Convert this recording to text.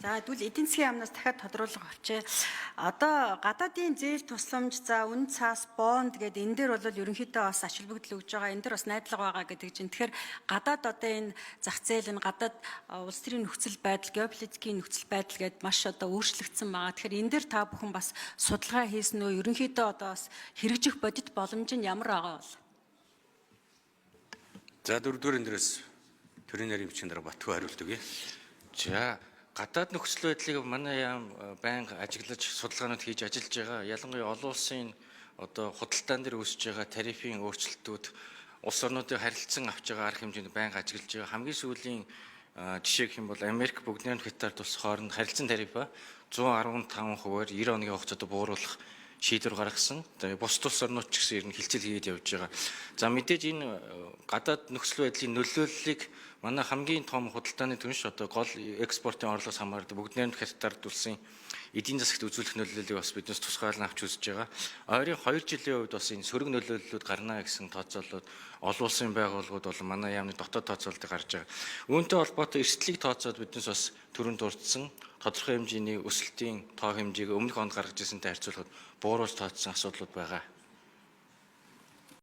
За тэгвэл эдийн засгийн яамнаас дахиад тодруулга авчээ. Одоо гадаадын зээл тусламж, за үн цаас, бонд гэдэг энэ дээр бол ерөнхийдөө бас ач холбогдол өгж байгаа. Энэ дээр бас найдлага байгаа гэдэг чинь. Тэгэхээр гадаад одоо энэ зах зээл нь гадаад улс төрийн нөхцөл байдал, геополитикийн нөхцөл байдал гэдээ маш одоо өөрчлөгдсөн байгаа. Тэгэхээр энэ дээр та бүхэн бас судалгаа хийсэн үү? Ерөнхийдөө одоо бас хэрэгжих бодит боломж нь ямар байгаа бол? За дөрөвдүгээр эндээс төрийн нарийн бичгийн дараа Батхүү хариулт өгье. За гадаад нөхцөл байдлыг манай яам байнга ажиглаж судалгаанууд хийж ажиллаж байгаа. Ялангуяа олон улсын одоо худалдаан дээр үүсэж байгаа тарифын өөрчлөлтүүд улс орнуудыг харилцан авч байгаа арга хэмжээнд байнга ажиглаж байгаа. Хамгийн сүүлийн жишээ гэх юм бол Америк бүгд найрамд Хятад улс хооронд харилцан тарифа 115%-аар 90 оны хугацаанд бууруулах шийдвэр гаргасан. Тэгээ бус улс орнууд ч гэсэн ер нь хилцэл хийгээд явж байгаа. За мэдээж энэ гадаад нөхцөл байдлын нөлөөллийг манай хамгийн том худалдааны түнш одоо гол экспортын орлогоос хамаардаг бүгд найрамд Хятад улсын эдийн засагт үзүүлэх нөлөөллийг бас биднээс тусгаарлан авч үзэж байгаа. Ойрын 2 жилийн хувьд бас энэ сөрөг нөлөөллүүд гарна гэсэн тооцоолоод олон улсын байгууллагууд бол манай яамны дотоод тооцоололтыг гаргаж байгаа. Үүнтэй холбоотой эрсдлийг тооцоод биднээс бас түрүүнд дурдсан тодорхой хэмжээний өсөлтийн тоо хэмжээг өмнөх онд гаргаж ирсэнтэй харьцуулахад бууруулж тооцсон асуудлууд байгаа.